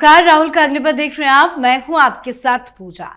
नमस्कार, राहुल का अग्निपथ देख रहे हैं आप। मैं हूं आपके साथ पूजा।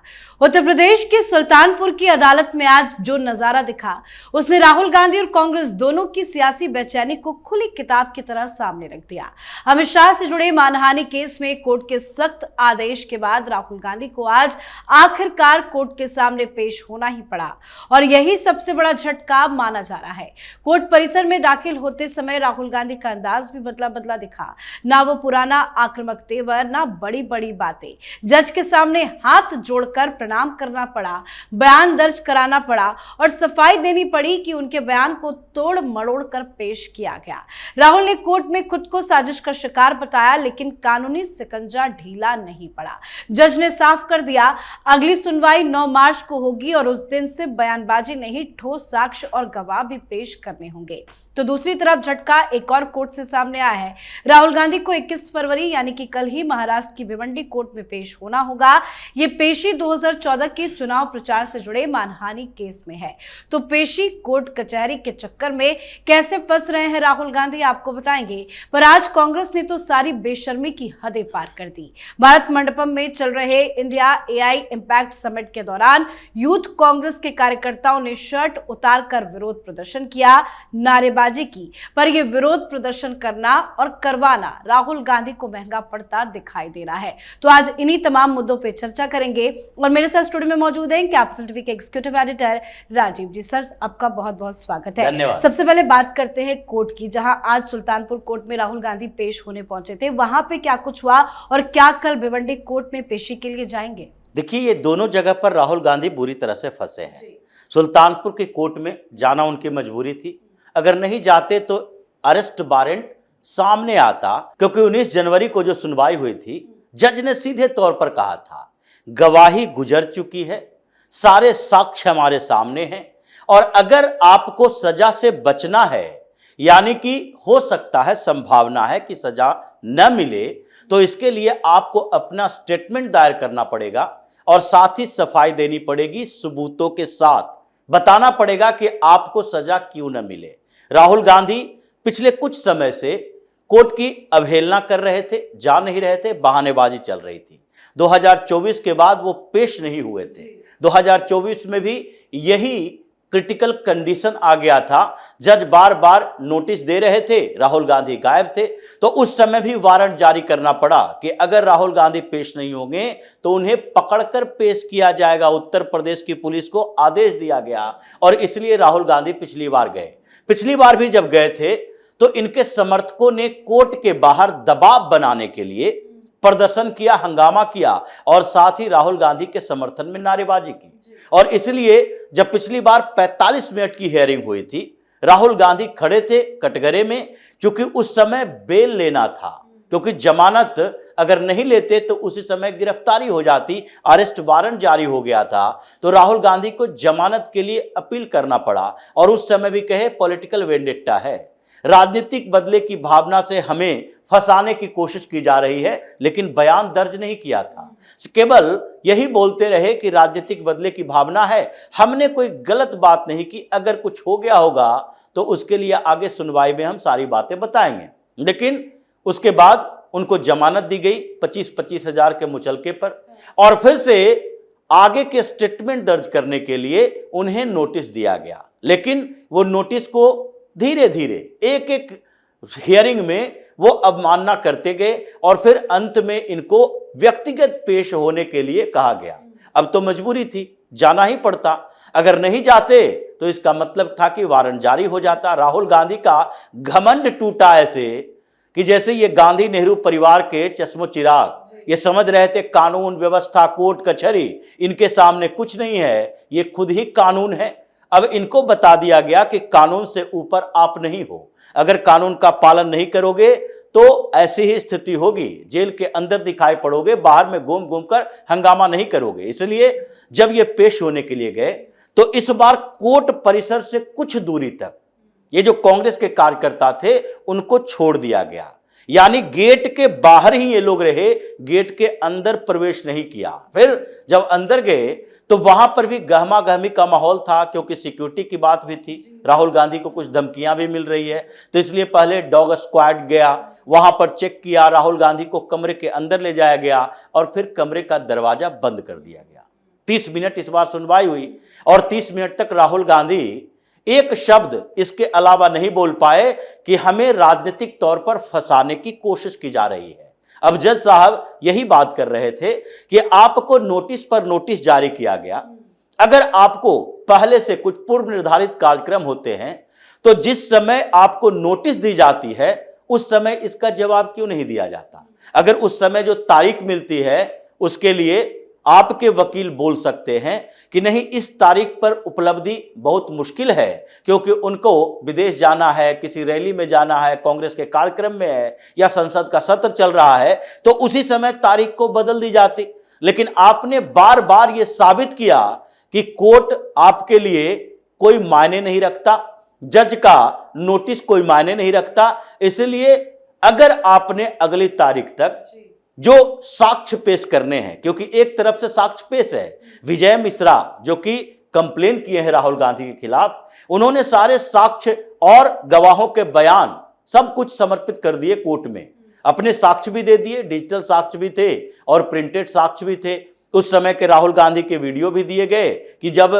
उत्तर प्रदेश के सुल्तानपुर की अदालत में आज जो नजारा दिखा, उसने राहुल गांधी और कांग्रेस दोनों की सियासी बेचैनी को खुली किताब की तरह सामने रख दिया। अमित शाह से जुड़े मानहानि केस में कोर्ट के सख्त आदेश के बाद राहुल गांधी को आज आखिरकार कोर्ट के सामने पेश होना ही पड़ा और यही सबसे बड़ा झटका माना जा रहा है। कोर्ट परिसर में दाखिल होते समय राहुल गांधी का अंदाज भी बदला बदला दिखा। ना वो पुराना आक्रामक तेवर, ना बड़ी बड़ी बातें। जज के सामने हाथ जोड़कर प्रणाम करना पड़ा, बयान दर्ज कराना पड़ा और सफाई देनी पड़ी कि उनके बयान को तोड़ मरोड़ कर पेश किया गया। राहुल ने कोर्ट में खुद को साजिश का शिकार बताया, लेकिन कानूनी शिकंजा ढीला नहीं पड़ा। जज ने साफ कर दिया, अगली सुनवाई 9 मार्च को होगी और उस दिन से बयानबाजी नहीं, ठोस साक्ष्य और गवाह भी पेश करने होंगे। तो दूसरी तरफ झटका एक और कोर्ट से सामने आया है। राहुल गांधी को 21 फरवरी यानी कि कल ही महाराष्ट्र की भिवंडी कोर्ट में पेश होना होगा। ये पेशी 2014 के चुनाव प्रचार से जुड़े मानहानि केस में है। तो पेशी कोर्ट कचहरी के चक्कर में कैसे फंस रहे हैं राहुल गांधी, आपको बताएंगे। पर आज कांग्रेस ने तो सारी बेशर्मी की हदें पार कर दी। भारत मंडपम में चल रहे इंडिया एआई इंपैक्ट समिट के दौरान यूथ कांग्रेस के कार्यकर्ताओं ने शर्ट उतारकर विरोध प्रदर्शन किया, नारेबाजी की। पर यह विरोध प्रदर्शन करना और करवाना राहुल गांधी को महंगा पड़ता दिखाई दे रहा है। तो आज इन्हीं तमाम मुद्दों पे चर्चा करेंगे और मेरे साथ स्टूडियो में मौजूद हैं कैपिटल टीवी के एग्जीक्यूटिव एडिटर राजीव जी। सर, आपका बहुत बहुत स्वागत है। धन्यवाद। सबसे पहले बात करते हैं कोर्ट की, जहां आज सुल्तानपुर कोर्ट में राहुल गांधी पेश होने पहुंचे थे। वहां पे क्या कुछ हुआ और क्या कल भिवंडी कोर्ट में पेशी के लिए जाएंगे? देखिए, ये दोनों जगह पर राहुल गांधी बुरी तरह से फंसे हैं। सुल्तानपुर के कोर्ट में जाना उनकी मजबूरी थी। अगर नहीं जाते तो अरेस्ट वारंट सामने आता, क्योंकि 19 जनवरी को जो सुनवाई हुई थी, जज ने सीधे तौर पर कहा था गवाही गुजर चुकी है, सारे साक्ष्य हमारे सामने हैं और अगर आपको सजा से बचना है, यानी कि हो सकता है, संभावना है कि सजा न मिले, तो इसके लिए आपको अपना स्टेटमेंट दायर करना पड़ेगा और साथ ही सफाई देनी पड़ेगी, सबूतों के साथ बताना पड़ेगा कि आपको सजा क्यों न मिले। राहुल गांधी पिछले कुछ समय से कोर्ट की अवहेलना कर रहे थे, जा नहीं रहे थे, बहानेबाजी चल रही थी। 2024 के बाद वो पेश नहीं हुए थे। 2024 में भी यही क्रिटिकल कंडीशन आ गया था। जज बार बार नोटिस दे रहे थे, राहुल गांधी गायब थे, तो उस समय भी वारंट जारी करना पड़ा कि अगर राहुल गांधी पेश नहीं होंगे तो उन्हें पकड़कर पेश किया जाएगा। उत्तर प्रदेश की पुलिस को आदेश दिया गया और इसलिए राहुल गांधी पिछली बार गए। पिछली बार भी जब गए थे तो इनके समर्थकों ने कोर्ट के बाहर दबाव बनाने के लिए प्रदर्शन किया, हंगामा किया और साथ ही राहुल गांधी के समर्थन में नारेबाजी की। और इसलिए जब पिछली बार 45 मिनट की हियरिंग हुई थी, राहुल गांधी खड़े थे कटघरे में, क्योंकि उस समय बेल लेना था, क्योंकि जमानत अगर नहीं लेते तो उसी समय गिरफ्तारी हो जाती, अरेस्ट वारंट जारी हो गया था। तो राहुल गांधी को जमानत के लिए अपील करना पड़ा और उस समय भी कहे पॉलिटिकल वेंडेट्टा है, राजनीतिक बदले की भावना से हमें फंसाने की कोशिश की जा रही है, लेकिन बयान दर्ज नहीं किया था। केवल यही बोलते रहे कि राजनीतिक बदले की भावना है, हमने कोई गलत बात नहीं की, अगर कुछ हो गया होगा तो उसके लिए आगे सुनवाई में हम सारी बातें बताएंगे। लेकिन उसके बाद उनको जमानत दी गई 25-25 हजार के मुचलके पर और फिर से आगे के स्टेटमेंट दर्ज करने के लिए उन्हें नोटिस दिया गया। लेकिन वो नोटिस को धीरे धीरे एक एक हियरिंग में वो अवमानना करते गए और फिर अंत में इनको व्यक्तिगत पेश होने के लिए कहा गया। अब तो मजबूरी थी, जाना ही पड़ता। अगर नहीं जाते तो इसका मतलब था कि वारंट जारी हो जाता। राहुल गांधी का घमंड टूटा ऐसे कि जैसे ये गांधी नेहरू परिवार के चश्मो चिराग, ये समझ रहे थे कानून व्यवस्था कोर्ट कचहरी इनके सामने कुछ नहीं है, ये खुद ही कानून है। अब इनको बता दिया गया कि कानून से ऊपर आप नहीं हो, अगर कानून का पालन नहीं करोगे तो ऐसी ही स्थिति होगी, जेल के अंदर दिखाई पड़ोगे, बाहर में घूम घूम कर हंगामा नहीं करोगे। इसलिए जब ये पेश होने के लिए गए तो इस बार कोर्ट परिसर से कुछ दूरी तक ये जो कांग्रेस के कार्यकर्ता थे उनको छोड़ दिया गया। यानी गेट के बाहर ही ये लोग रहे, गेट के अंदर प्रवेश नहीं किया। फिर जब अंदर गए तो वहां पर भी गहमा गहमी का माहौल था, क्योंकि सिक्योरिटी की बात भी थी, राहुल गांधी को कुछ धमकियां भी मिल रही है। तो इसलिए पहले डॉग स्क्वाड गया, वहां पर चेक किया, राहुल गांधी को कमरे के अंदर ले जाया गया और फिर कमरे का दरवाजा बंद कर दिया गया। 30 मिनट इस बार सुनवाई हुई और 30 मिनट तक राहुल गांधी एक शब्द इसके अलावा नहीं बोल पाए कि हमें राजनीतिक तौर पर फंसाने की कोशिश की जा रही है। अब जज साहब यही बात कर रहे थे कि आपको नोटिस पर नोटिस जारी किया गया, अगर आपको पहले से कुछ पूर्व निर्धारित कार्यक्रम होते हैं तो जिस समय आपको नोटिस दी जाती है उस समय इसका जवाब क्यों नहीं दिया जाता? अगर उस समय जो तारीख मिलती है उसके लिए आपके वकील बोल सकते हैं कि नहीं, इस तारीख पर उपलब्धि बहुत मुश्किल है, क्योंकि उनको विदेश जाना है, किसी रैली में जाना है, कांग्रेस के कार्यक्रम में है या संसद का सत्र चल रहा है, तो उसी समय तारीख को बदल दी जाती। लेकिन आपने बार बार यह साबित किया कि कोर्ट आपके लिए कोई मायने नहीं रखता, जज का नोटिस कोई मायने नहीं रखता। इसलिए अगर आपने अगली तारीख तक जो साक्ष्य पेश करने हैं, क्योंकि एक तरफ से साक्ष्य पेश है, विजय मिश्रा जो कि कंप्लेन किए हैं राहुल गांधी के खिलाफ, उन्होंने सारे साक्ष्य और गवाहों के बयान सब कुछ समर्पित कर दिए कोर्ट में, अपने साक्ष्य भी दे दिए, डिजिटल साक्ष्य भी थे और प्रिंटेड साक्ष्य भी थे। उस समय के राहुल गांधी के वीडियो भी दिए गए कि जब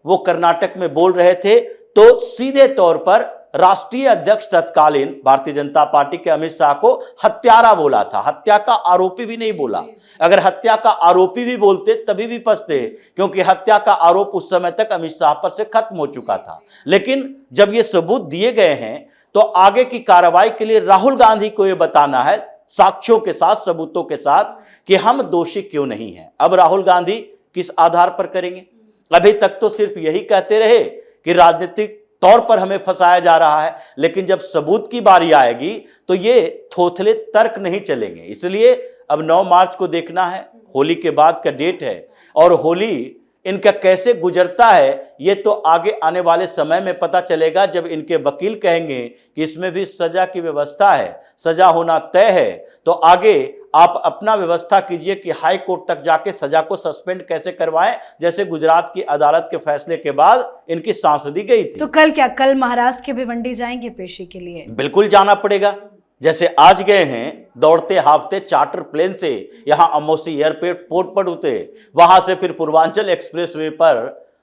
वो कर्नाटक में बोल रहे थे तो सीधे तौर पर राष्ट्रीय अध्यक्ष तत्कालीन भारतीय जनता पार्टी के अमित शाह को हत्यारा बोला था, हत्या का आरोपी भी नहीं बोला। अगर हत्या का आरोपी भी बोलते तभी भी फंसते, क्योंकि हत्या का आरोप उस समय तक अमित शाह पर से खत्म हो चुका था। लेकिन जब ये सबूत दिए गए हैं तो आगे की कार्रवाई के लिए राहुल गांधी को यह बताना है साक्ष्यों के साथ, सबूतों के साथ, कि हम दोषी क्यों नहीं हैं। अब राहुल गांधी किस आधार पर करेंगे? अभी तक तो सिर्फ यही कहते रहे कि राजनीतिक तौर पर हमें फंसाया जा रहा है, लेकिन जब सबूत की बारी आएगी तो ये थोथले तर्क नहीं चलेंगे। इसलिए अब 9 मार्च को देखना है, होली के बाद का डेट है, और होली इनका कैसे गुजरता है ये तो आगे आने वाले समय में पता चलेगा, जब इनके वकील कहेंगे कि इसमें भी सजा की व्यवस्था है, सजा होना तय है। तो आगे आप अपना व्यवस्था कीजिए कि हाई कोर्ट तक जाके सजा को सस्पेंड कैसे करवाएं, जैसे गुजरात की अदालत के फैसले के बाद इनकी सांसदी गई थी। तो कल क्या, कल महाराष्ट्र के भिवंडी जाएंगे पेशी के लिए? बिल्कुल जाना पड़ेगा। जैसे आज गए हैं दौड़ते हाफते चार्टर प्लेन से, यहां अमौसी एयरपोर्ट पर उतरे, वहां से फिर पूर्वांचल एक्सप्रेसवे पर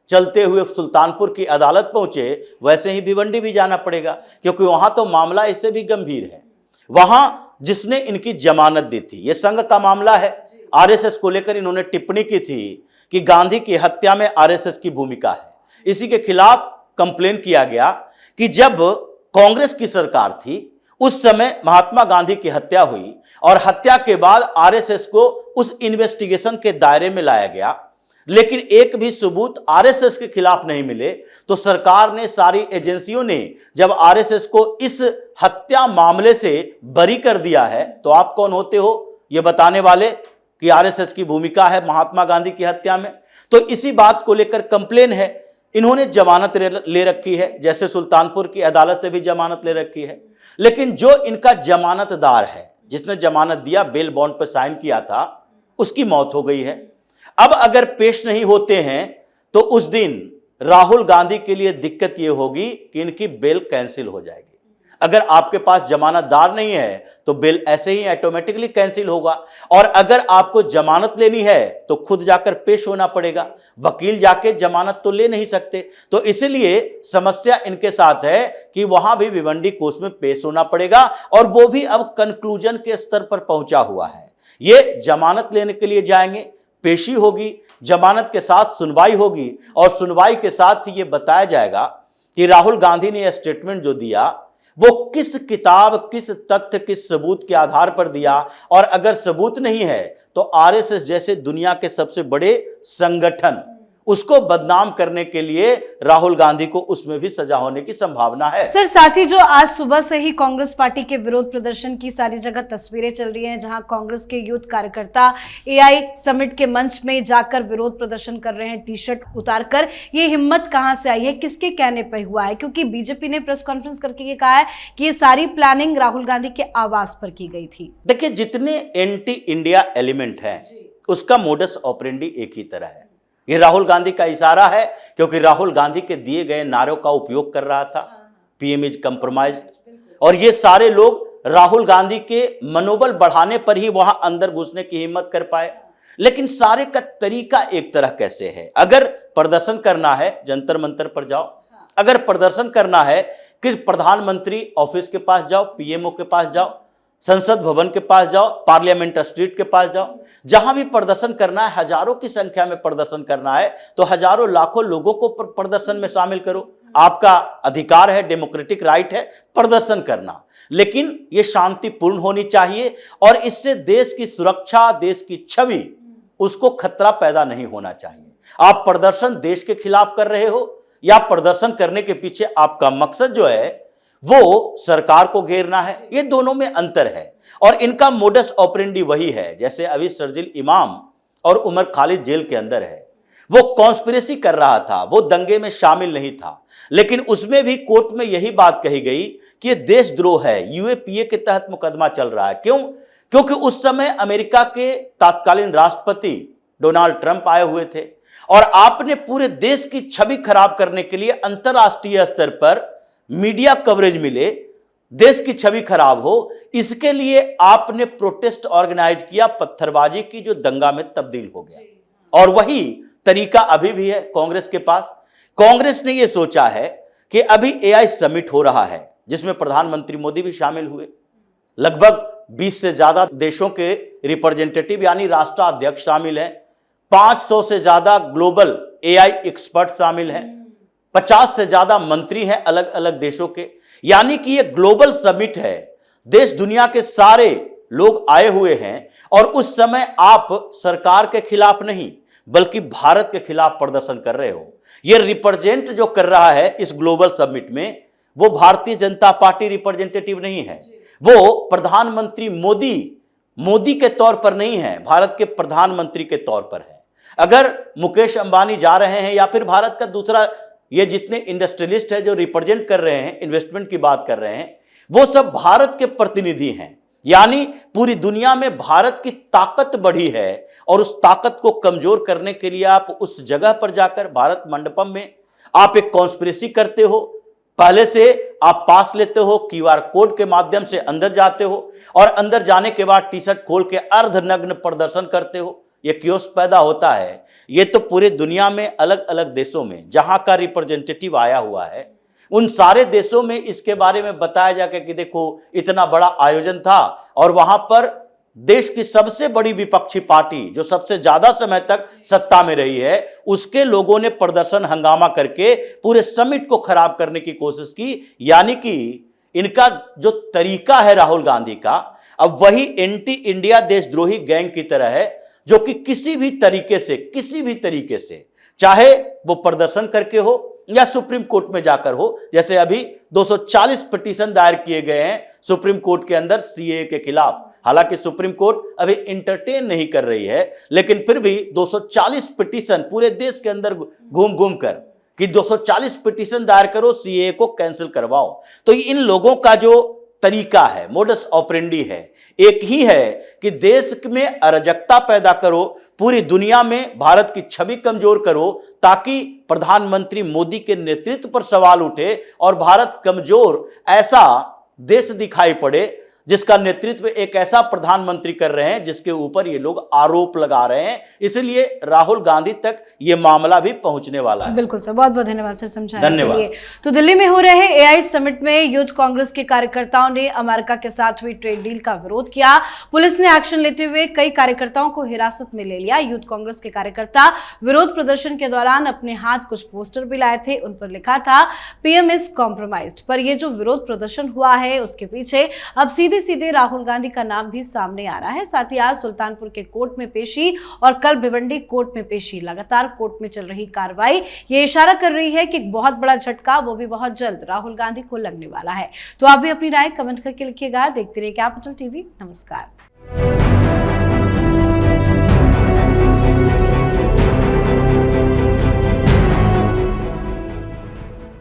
चलते हुए सुल्तानपुर की अदालत पहुंचे, वैसे ही भिवंडी भी जाना पड़ेगा, क्योंकि वहां तो मामला इससे भी गंभीर है। वहां जिसने इनकी जमानत दी थी, यह संघ का मामला है। आरएसएस को लेकर इन्होंने टिप्पणी की थी कि गांधी की हत्या में आरएसएस की भूमिका है। इसी के खिलाफ कंप्लेन किया गया कि जब कांग्रेस की सरकार थी उस समय महात्मा गांधी की हत्या हुई और हत्या के बाद आरएसएस को उस इन्वेस्टिगेशन के दायरे में लाया गया, लेकिन एक भी सबूत आरएसएस के खिलाफ नहीं मिले। तो सरकार ने, सारी एजेंसियों ने जब आरएसएस को इस हत्या मामले से बरी कर दिया है, तो आप कौन होते हो ये बताने वाले कि आरएसएस की भूमिका है महात्मा गांधी की हत्या में? तो इसी बात को लेकर कंप्लेन है। इन्होंने जमानत ले रखी है, जैसे सुल्तानपुर की अदालत से भी जमानत ले रखी है, लेकिन जो इनका जमानतदार है, जिसने जमानत दिया, बेल बॉन्ड पर साइन किया था, उसकी मौत हो गई है। अब अगर पेश नहीं होते हैं तो उस दिन राहुल गांधी के लिए दिक्कत यह होगी कि इनकी बेल कैंसिल हो जाएगी। अगर आपके पास जमानतदार नहीं है तो बेल ऐसे ही ऑटोमेटिकली कैंसिल होगा, और अगर आपको जमानत लेनी है तो खुद जाकर पेश होना पड़ेगा, वकील जाके जमानत तो ले नहीं सकते। तो इसलिए समस्या इनके साथ है कि वहां भी भिवंडी कोर्ट में पेश होना पड़ेगा, और वो भी अब कंक्लूजन के स्तर पर पहुंचा हुआ है। ये जमानत लेने के लिए जाएंगे, पेशी होगी, जमानत के साथ सुनवाई होगी, और सुनवाई के साथ ही ये बताया जाएगा कि राहुल गांधी ने यह स्टेटमेंट जो दिया वो किस किताब, किस तथ्य, किस सबूत के आधार पर दिया। और अगर सबूत नहीं है तो आरएसएस जैसे दुनिया के सबसे बड़े संगठन उसको बदनाम करने के लिए राहुल गांधी को उसमें भी सजा होने की संभावना है। सर, साथ ही जो आज सुबह से ही कांग्रेस पार्टी के विरोध प्रदर्शन की सारी जगह तस्वीरें चल रही हैं, जहां कांग्रेस के यूथ कार्यकर्ता एआई समिट के मंच में जाकर विरोध प्रदर्शन कर रहे हैं, टी शर्ट उतारकर। ये हिम्मत कहां से आई है, किसके कहने पर हुआ है? क्योंकि बीजेपी ने प्रेस कॉन्फ्रेंस करके ये कहा है कि ये सारी प्लानिंग राहुल गांधी के आवास पर की गई थी। देखिए, जितने एंटी इंडिया एलिमेंट हैं उसका मोडस ऑपरेंडी एक ही तरह है। ये राहुल गांधी का इशारा है, क्योंकि राहुल गांधी के दिए गए नारों का उपयोग कर रहा था, पीएम इज कंप्रोमाइज्ड, और ये सारे लोग राहुल गांधी के मनोबल बढ़ाने पर ही वहां अंदर घुसने की हिम्मत कर पाए। लेकिन सारे का तरीका एक तरह कैसे है? अगर प्रदर्शन करना है जंतर मंतर पर जाओ, अगर प्रदर्शन करना है कि प्रधानमंत्री ऑफिस के पास जाओ, पीएमओ के पास जाओ, संसद भवन के पास जाओ, पार्लियामेंट स्ट्रीट के पास जाओ, जहां भी प्रदर्शन करना है, हजारों की संख्या में प्रदर्शन करना है, तो हजारों लाखों लोगों को प्रदर्शन में शामिल करो। आपका अधिकार है, डेमोक्रेटिक राइट है प्रदर्शन करना, लेकिन यह शांतिपूर्ण होनी चाहिए और इससे देश की सुरक्षा, देश की छवि, उसको खतरा पैदा नहीं होना चाहिए। आप प्रदर्शन देश के खिलाफ कर रहे हो या प्रदर्शन करने के पीछे आपका मकसद जो है वो सरकार को घेरना है, ये दोनों में अंतर है। और इनका मोडस ऑपरेंडी वही है, जैसे अभी शर्जील इमाम और उमर खालिद जेल के अंदर है, वो कॉन्स्पिरेसी कर रहा था, वो दंगे में शामिल नहीं था, लेकिन उसमें भी कोर्ट में यही बात कही गई कि ये देशद्रोह है, यूएपीए के तहत मुकदमा चल रहा है। क्यों? क्योंकि उस समय अमेरिका के तत्कालीन राष्ट्रपति डोनाल्ड ट्रंप आए हुए थे और आपने पूरे देश की छवि खराब करने के लिए अंतर्राष्ट्रीय स्तर पर मीडिया कवरेज मिले, देश की छवि खराब हो, इसके लिए आपने प्रोटेस्ट ऑर्गेनाइज किया, पत्थरबाजी की, जो दंगा में तब्दील हो गया। और वही तरीका अभी भी है कांग्रेस के पास। कांग्रेस ने यह सोचा है कि अभी एआई समिट हो रहा है जिसमें प्रधानमंत्री मोदी भी शामिल हुए, लगभग 20 से ज्यादा देशों के रिप्रेजेंटेटिव यानी राष्ट्राध्यक्ष शामिल हैं, 500 से ज्यादा ग्लोबल एआई एक्सपर्ट शामिल हैं, 50 से ज्यादा मंत्री हैं अलग अलग देशों के, यानी कि ये ग्लोबल समिट है, देश दुनिया के सारे लोग आए हुए हैं। और उस समय आप सरकार के खिलाफ नहीं बल्कि भारत के खिलाफ प्रदर्शन कर रहे हो। ये रिप्रेजेंट जो कर रहा है इस ग्लोबल समिट में वो भारतीय जनता पार्टी रिप्रेजेंटेटिव नहीं है, वो प्रधानमंत्री मोदी के तौर पर नहीं है, भारत के प्रधानमंत्री के तौर पर है। अगर मुकेश अंबानी जा रहे हैं या फिर भारत का दूसरा, ये जितने इंडस्ट्रियलिस्ट है जो रिप्रेजेंट कर रहे हैं, इन्वेस्टमेंट की बात कर रहे हैं, वो सब भारत के प्रतिनिधि हैं। यानी पूरी दुनिया में भारत की ताकत बढ़ी है और उस ताकत को कमजोर करने के लिए आप उस जगह पर जाकर भारत मंडपम में आप एक कॉन्स्पिरेसी करते हो, पहले से आप पास लेते हो, क्यूआर कोड के माध्यम से अंदर जाते हो और अंदर जाने के बाद टी शर्ट खोल के अर्धनग्न प्रदर्शन करते हो। ये क्योस पैदा होता है। ये तो पूरे दुनिया में अलग अलग देशों में जहां का रिप्रेजेंटेटिव आया हुआ है उन सारे देशों में इसके बारे में बताया जाके कि देखो इतना बड़ा आयोजन था और वहां पर देश की सबसे बड़ी विपक्षी पार्टी जो सबसे ज्यादा समय तक सत्ता में रही है उसके लोगों ने प्रदर्शन हंगामा करके पूरे समिट को खराब करने की कोशिश की। यानी कि इनका जो तरीका है राहुल गांधी का अब वही एंटी इंडिया देशद्रोही गैंग की तरह है जो कि किसी भी तरीके से चाहे वो प्रदर्शन करके हो या सुप्रीम कोर्ट में जाकर हो, जैसे अभी 240 पिटीशन दायर किए गए हैं सुप्रीम कोर्ट के अंदर सीएए के खिलाफ। हालांकि सुप्रीम कोर्ट अभी इंटरटेन नहीं कर रही है, लेकिन फिर भी 240 पिटीशन पूरे देश के अंदर घूम घूम कर कि 240 पिटीशन दायर करो, सीएए को कैंसिल करवाओ। तो इन लोगों का जो तरीका है, मोडस ऑपरेंडी है, एक ही है कि देश में अराजकता पैदा करो, पूरी दुनिया में भारत की छवि कमजोर करो ताकि प्रधानमंत्री मोदी के नेतृत्व पर सवाल उठे और भारत कमजोर ऐसा देश दिखाई पड़े जिसका नेतृत्व एक ऐसा प्रधानमंत्री कर रहे हैं जिसके ऊपर ये लोग आरोप लगा रहे हैं। इसलिए राहुल गांधी तक ये मामला भी पहुंचने वाला है। बिल्कुल सर, बहुत बहुत धन्यवाद सर समझाने के लिए। तो दिल्ली में हो रहे एआई समिट में यूथ कांग्रेस के कार्यकर्ताओं ने अमेरिका के साथ हुई ट्रेड डील का विरोध किया। पुलिस ने एक्शन लेते हुए कई कार्यकर्ताओं को हिरासत में ले लिया। यूथ कांग्रेस के कार्यकर्ता विरोध प्रदर्शन के दौरान अपने हाथ कुछ पोस्टर भी लाए थे, उन पर लिखा था पीएम इज कॉम्प्रोमाइज्ड। पर यह जो विरोध प्रदर्शन हुआ है उसके पीछे अब सीधी सीधे राहुल गांधी का नाम भी सामने आ रहा है। साथ ही आज सुल्तानपुर के कोर्ट में पेशी और कल भिवंडी कोर्ट में पेशी। लगातार कोर्ट में चल रही कार्रवाई ये इशारा कर रही है कि एक बहुत बड़ा झटका वो भी बहुत जल्द राहुल गांधी को लगने वाला है। तो आप भी अपनी राय कमेंट करके लिखिएगा। देखते रहिए कैपिटल टीवी। नमस्कार।